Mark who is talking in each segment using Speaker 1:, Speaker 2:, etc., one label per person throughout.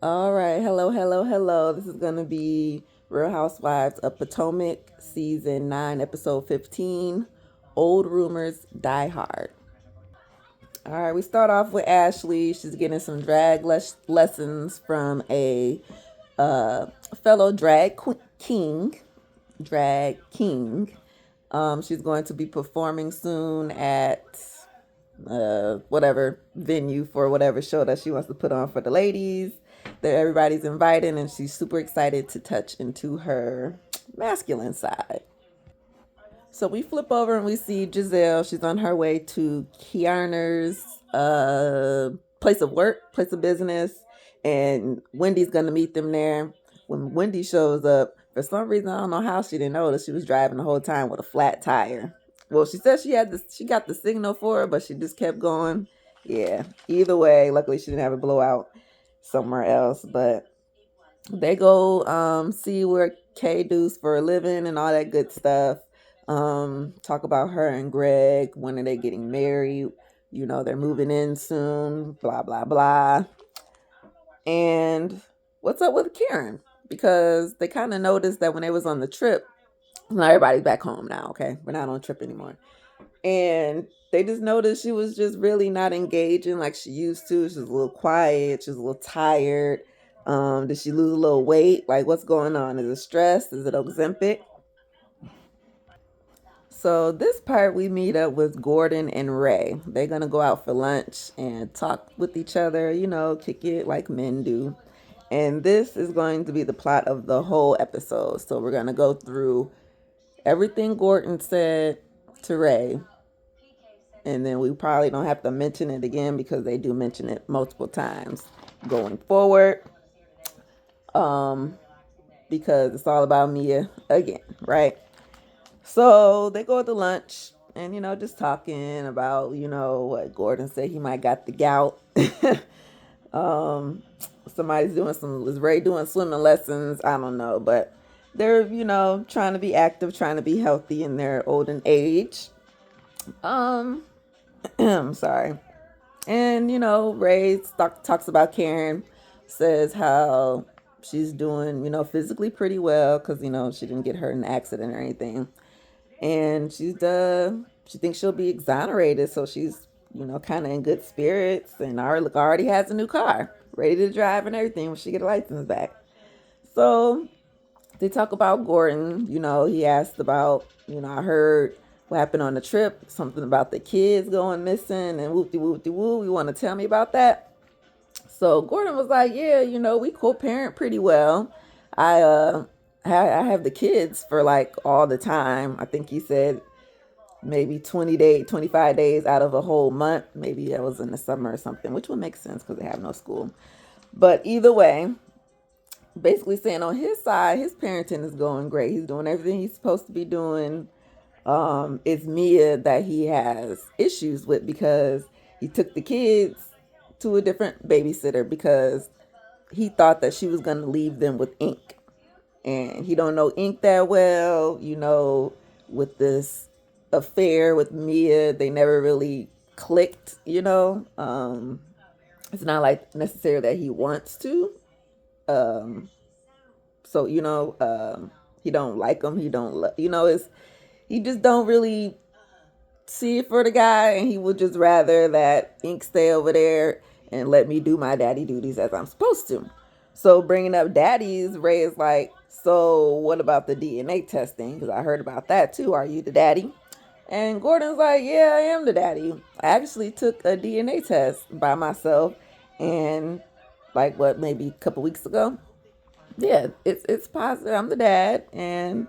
Speaker 1: All right. Hello, hello, hello. This is going to be Real Housewives of Potomac, Season 9, Episode 15. Old Rumors Die Hard. All right. We start off with Ashley. She's getting some lessons from a uh, fellow king. Drag king. She's going to be performing soon at whatever venue for whatever show that she wants to put on for the ladies. That everybody's invited, and she's super excited to touch into her masculine side. So we flip over and we see Giselle. She's on her way to Kiarner's place of work, place of business, and Wendy's gonna meet them there. When Wendy shows up, for some reason I don't know how she didn't notice she was driving the whole time with a flat tire. Well, she said she got the signal for her, but she just kept going. Yeah. Either way, luckily she didn't have a blowout somewhere else. But they go see where Kay does for a living and all that good stuff. Talk about her and Greg. When are they getting married? You know, they're moving in soon. Blah blah blah. And what's up with Karen? Because they kind of noticed that when they was on the trip, now everybody's back home now. Okay, we're not on a trip anymore, and they just noticed she was just really not engaging like she used to. She was a little quiet. She was a little tired. Did she lose a little weight? Like, what's going on? Is it stress? Is it Ozempic? So this part we meet up with Gordon and Ray. They're gonna go out for lunch and talk with each other, you know, kick it like men do. And this is going to be the plot of the whole episode. So we're gonna go through everything Gordon said to Ray. And then we probably don't have to mention it again because they do mention it multiple times going forward. Um, because it's all about Mia again, right? So they go to lunch and, you know, just talking about, you know, what Gordon said he might got the gout. um, is Ray doing swimming lessons? I don't know, but they're, you know, trying to be active, trying to be healthy in their olden age. Um, I'm sorry. And, you know, Ray talks about Karen, says how she's doing, you know, physically pretty well because, you know, she didn't get hurt in an accident or anything. And she thinks she'll be exonerated, so she's, you know, kind of in good spirits, and already has a new car ready to drive and everything when she get a license back. So they talk about Gordon. You know, he asked about, you know, I heard what happened on the trip, something about the kids going missing and whoop de whoop de woo. You want to tell me about that? So Gordon was like, yeah, you know, we co-parent pretty well. I I have the kids for like all the time. I think he said maybe 20 days, 25 days out of a whole month. Maybe that was in the summer or something, which would make sense because they have no school. But either way, basically saying on his side, his parenting is going great. He's doing everything he's supposed to be doing. It's Mia that he has issues with because he took the kids to a different babysitter because he thought that she was going to leave them with Ink. And he don't know Ink that well, you know, with this affair with Mia, they never really clicked, you know. It's not like necessarily that he wants to. Um, so you know, he don't like him. He don't, you know, it's he just don't really see it for the guy, and he would just rather that Ink stay over there and let me do my daddy duties as I'm supposed to. So bringing up daddies, Ray is like, so what about the DNA testing? Because I heard about that too. Are you the daddy? And Gordon's like, yeah, I am the daddy. I actually took a DNA test by myself, and like what, maybe a couple weeks ago. Yeah, it's positive. I'm the dad, and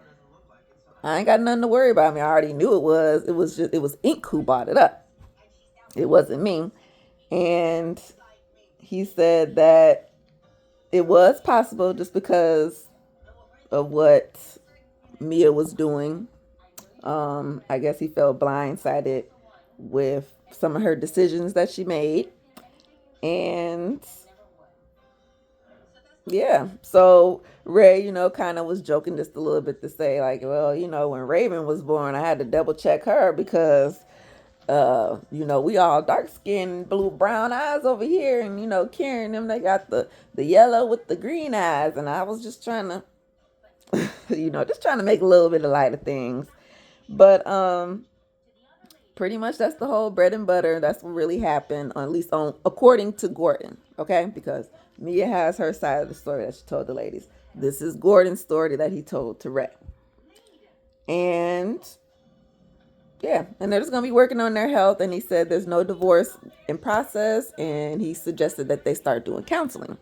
Speaker 1: I ain't got nothing to worry about. Me, I already knew it was. It was Ink who brought it up. It wasn't me. And he said that it was possible just because of what Mia was doing. I guess he felt blindsided with some of her decisions that she made. And yeah, so Ray, you know, kind of was joking just a little bit to say, like, well, you know, when Raven was born, I had to double check her because We all dark skinned, blue brown eyes over here, and Karen them they got the yellow with the green eyes, and I was just trying to, just trying to make a little bit of light of things. But pretty much that's the whole bread and butter. That's what really happened, or at least on according to Gordon. Okay, because Mia has her side of the story that she told the ladies. This is Gordon's story that he told to Ray, and yeah, and they're just gonna be working on their health. And he said there's no divorce in process, and he suggested that they start doing counseling.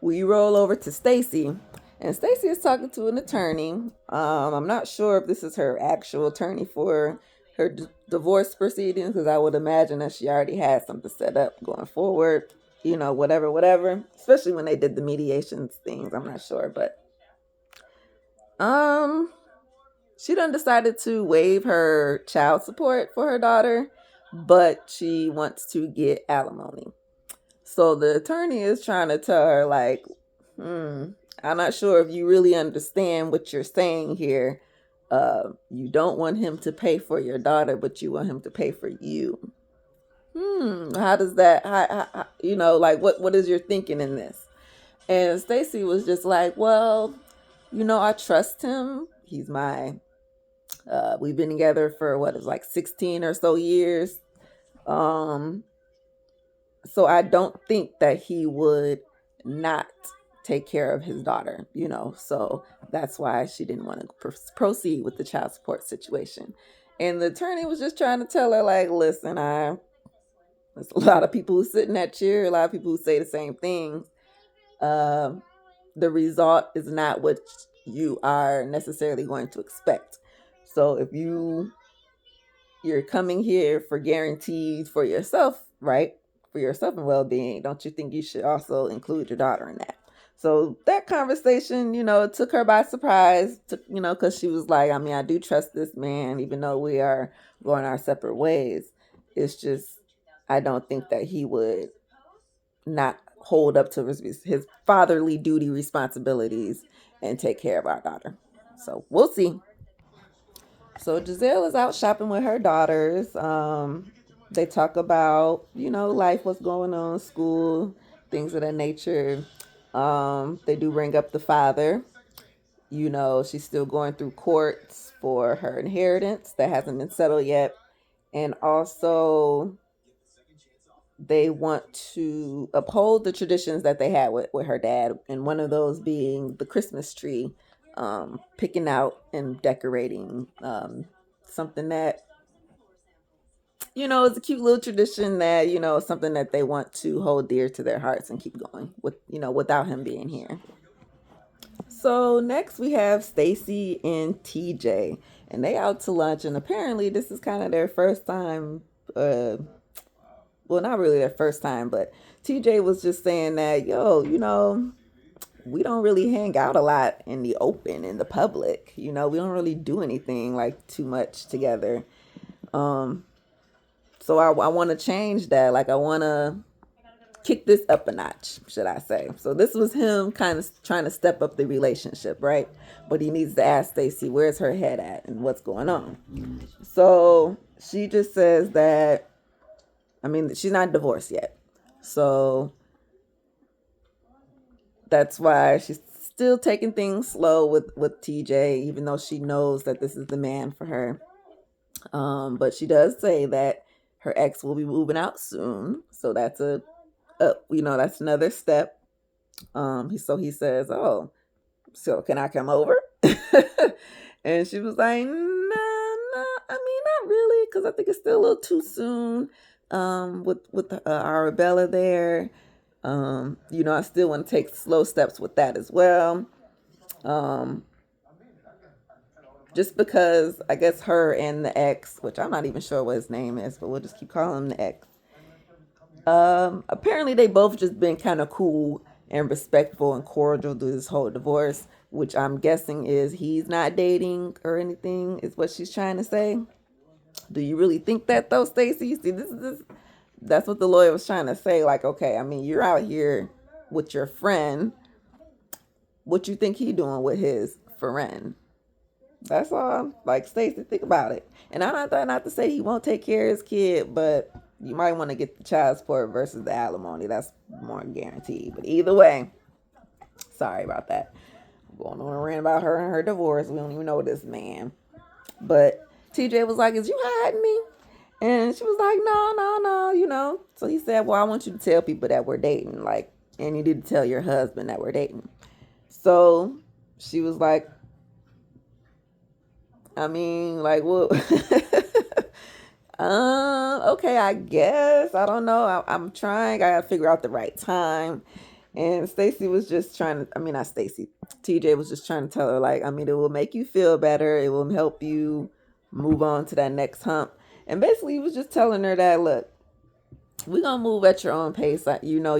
Speaker 1: We roll over to Stacy, and Stacy is talking to an attorney. I'm not sure if this is her actual attorney for her divorce proceedings, because I would imagine that she already had something set up going forward. Whatever, whatever. Especially when they did the mediations things. I'm not sure, but um, she done decided to waive her child support for her daughter, but she wants to get alimony. So the attorney is trying to tell her, like, I'm not sure if you really understand what you're saying here. You don't want him to pay for your daughter, but you want him to pay for you. How does that, like, what is your thinking in this? And Stacy was just like, well, I trust him. He's my, we've been together for what is like 16 or so years. Um, so I don't think that he would not take care of his daughter. So that's why she didn't want to proceed with the child support situation. And the attorney was just trying to tell her, like, listen, there's a lot of people who sit in that chair, a lot of people who say the same things. um the result is not what you are necessarily going to expect. So if you're coming here for guarantees for yourself, right? For yourself and well being, don't you think you should also include your daughter in that? So that conversation, took her by surprise, because she was like, I mean, I do trust this man, even though we are going our separate ways. It's just, I don't think that he would not hold up to his fatherly duty responsibilities and take care of our daughter. So we'll see. So Giselle is out shopping with her daughters. They talk about, life, what's going on, school, things of that nature. They do bring up the father. She's still going through courts for her inheritance that hasn't been settled yet. And also, they want to uphold the traditions that they had with her dad, and one of those being the Christmas tree, picking out and decorating, something that is a cute little tradition that something that they want to hold dear to their hearts and keep going with, without him being here. So next we have Stacy and TJ, and they out to lunch, and apparently this is kind of their first time. Well, not really their first time, but TJ was just saying that, yo, we don't really hang out a lot in the open, in the public. We don't really do anything like too much together. Um, so I want to change that. Like, I want to kick this up a notch, should I say. So this was him kind of trying to step up the relationship, right? But he needs to ask Stacy, where's her head at and what's going on. So she just says that, I mean, she's not divorced yet. So that's why she's still taking things slow with TJ, even though she knows that this is the man for her. But she does say that her ex will be moving out soon. So that's that's another step. So he says, oh, so can I come over? And she was like, no, I mean, not really, because I think it's still a little too soon. With Arabella there. I still want to take slow steps with that as well. Um, just because I guess her and the ex, which I'm not even sure what his name is, but we'll just keep calling him the ex. Apparently they both just been kind of cool and respectful and cordial through this whole divorce, which I'm guessing is he's not dating or anything, is what she's trying to say. Do you really think that though, Stacey? See, this that's what the lawyer was trying to say. Like, okay, I mean, you're out here with your friend. What you think he doing with his friend? That's all. Like Stacey, think about it. And I'm not to say he won't take care of his kid, but you might want to get the child support versus the alimony. That's more guaranteed. But either way, sorry about that. Going on a rant about her and her divorce. We don't even know this man. But TJ was like, "Is you hiding me?" And she was like, "No, no, no, you know." So he said, "Well, I want you to tell people that we're dating, like, and you need to tell your husband that we're dating." So she was like, I mean, like, well, okay, I guess. I don't know. I'm trying. I gotta figure out the right time. And Stacy was just trying to, I mean, not Stacy, TJ was just trying to tell her, like, I mean, it will make you feel better. It will help you move on to that next hump. And basically, he was just telling her that, look, we're gonna move at your own pace. Like, you know,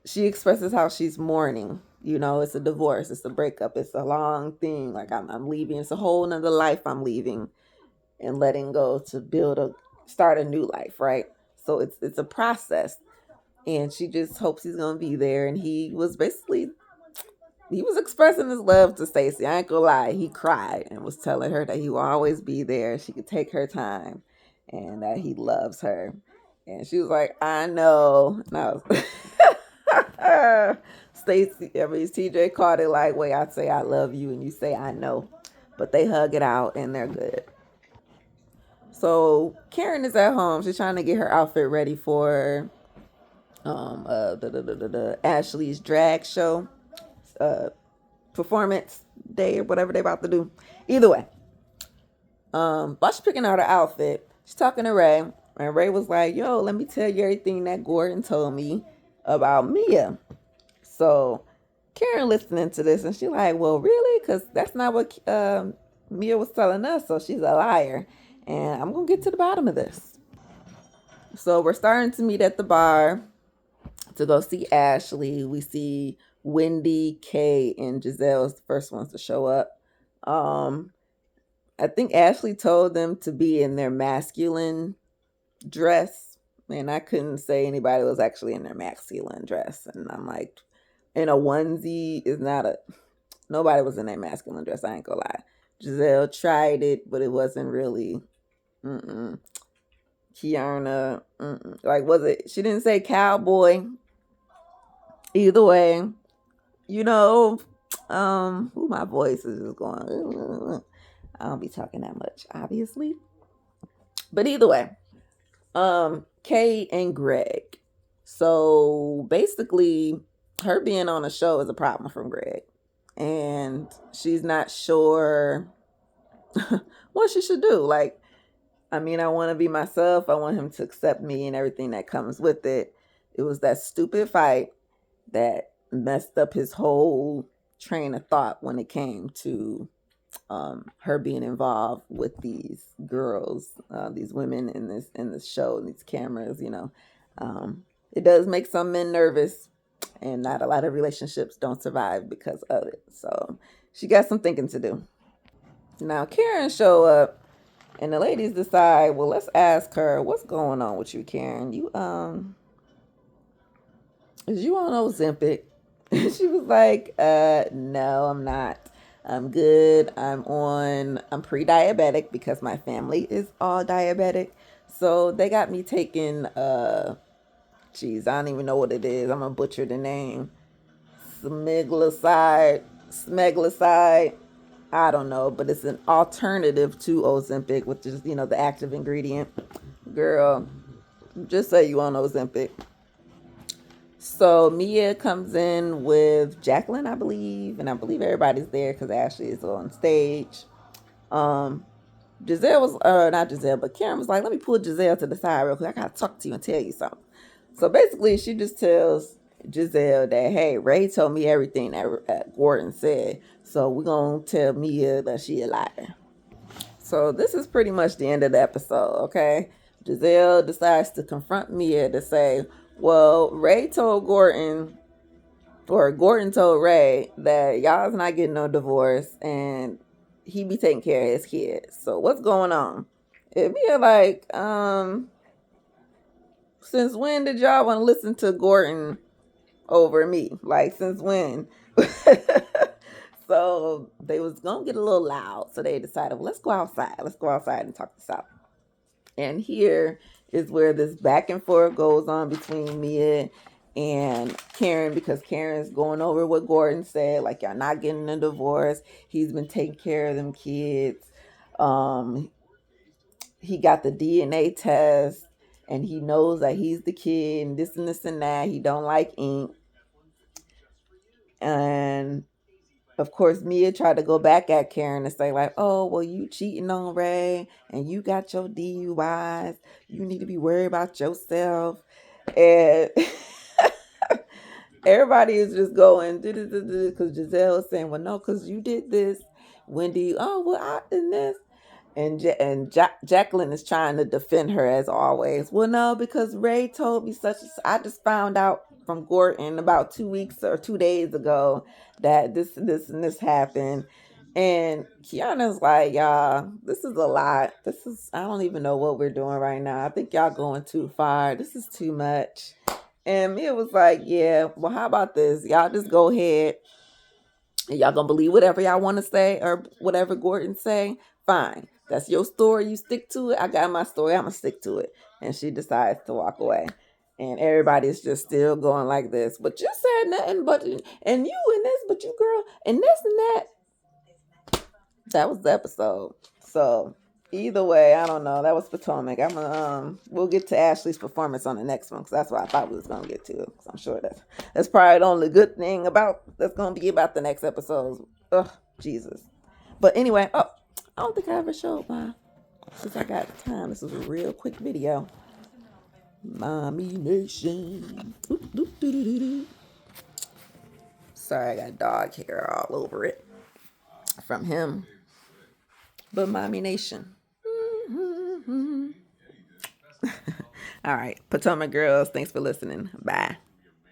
Speaker 1: she expresses how she's mourning. You know, it's a divorce, it's a breakup, it's a long thing. Like, I'm leaving. It's a whole nother life I'm leaving and letting go to start a new life, right? So it's a process, and she just hopes he's gonna be there. And he was expressing his love to Stacey. I ain't gonna lie, he cried and was telling her that he will always be there. She could take her time, and that he loves her. And she was like, "I know." No, Stacey, I mean TJ called it like, "Wait, I say I love you, and you say I know," but they hug it out and they're good. So Karen is at home. She's trying to get her outfit ready for the Ashley's drag show uh performance day or whatever they about to do. Either way, while she's picking out her outfit, she's talking to Ray, and Ray was like, "Yo, let me tell you everything that Gordon told me about Mia." So Karen listening to this, and she's like, "Well, really? Because that's not what Mia was telling us. So she's a liar, and I'm gonna get to the bottom of this." So we're starting to meet at the bar to go see Ashley. We see Wendy, Kay, and Giselle's the first ones to show up. Um, I think Ashley told them to be in their masculine dress, and I couldn't say anybody was actually in their masculine dress. And I'm like, in a onesie is not a nobody was in their masculine dress. I ain't gonna lie. Giselle tried it, but it wasn't really. Mm-mm. Kiana, like, was it? She didn't say cowboy. Either way, you know, who my voice is just going. I don't be talking that much, obviously. But either way, Kay and Greg. So basically, her being on a show is a problem from Greg, and she's not sure what she should do. Like, I mean, I want to be myself. I want him to accept me and everything that comes with it. It was that stupid fight that messed up his whole train of thought when it came to her being involved with these girls, these women in this show, and these cameras. You know, it does make some men nervous, and not a lot of relationships don't survive because of it. So she got some thinking to do. Now Karen show up, and the ladies decide, well, let's ask her what's going on with you, Karen. You is you on Ozempic? She was like, no, I'm not. I'm good. I'm pre-diabetic because my family is all diabetic. So they got me taking, geez, I don't even know what it is. I'm going to butcher the name. Smeglicide. I don't know, but it's an alternative to Ozempic, which is, you know, the active ingredient. Girl, just say you on Ozempic. So Mia comes in with Jacqueline, I believe, and I believe everybody's there because Ashley is on stage. Um, Giselle was, not Giselle, but Karen was like, "Let me pull Giselle to the side real quick. I gotta talk to you and tell you something." So basically, she just tells Giselle that, "Hey, Ray told me everything that Gordon said, so we're gonna tell Mia that she a liar." So this is pretty much the end of the episode, okay? Giselle decides to confront Mia to say, well, Ray told Gordon, or Gordon told Ray that y'all's not getting no divorce and he be taking care of his kids. So what's going on? And Mia like, since when did y'all want to listen to Gordon over me? Like, since when? So they was gonna get a little loud. So they decided, well, let's go outside. Let's go outside and talk this out. And here is where this back and forth goes on between Mia and Karen, because Karen's going over what Gordon said, like, y'all not getting a divorce. He's been taking care of them kids. Um, he got the DNA test and he knows that he's the kid and this and that. He don't like ink. And of course, Mia tried to go back at Karen and say, like, oh, well, you cheating on Ray and you got your DUIs. You need to be worried about yourself. And everybody is just going, because Giselle is saying, well, no, because you did this. Wendy, oh, well, I did this. Jacqueline is trying to defend her as always. Well, no, because Ray told me such. I just found out from Gordon about 2 weeks or 2 days ago that this, and this happened. And Kiana's like, y'all, this is a lot. This is, I don't even know what we're doing right now. I think y'all going too far. This is too much. And Mia was like, yeah, well, how about this? Y'all just go ahead and y'all gonna believe whatever y'all want to say or whatever Gordon say. Fine, that's your story. You stick to it. I got my story. I'm gonna stick to it. And she decides to walk away. And everybody's just still going like this. But you said nothing but, and you and this, but you girl, and this and that. That was the episode. So either way, I don't know. That was Potomac. We'll get to Ashley's performance on the next one because that's what I thought we was gonna get to. Cause I'm sure that's probably the only good thing about that's gonna be about the next episodes. Ugh, Jesus. But anyway, oh, I don't think I ever showed my. Since I got time, this is a real quick video. Mommy Nation. Oop, doop, doo, doo, doo, doo. Sorry, I got dog hair all over it from him. But Mommy Nation. All right, Potomac girls, thanks for listening. Bye.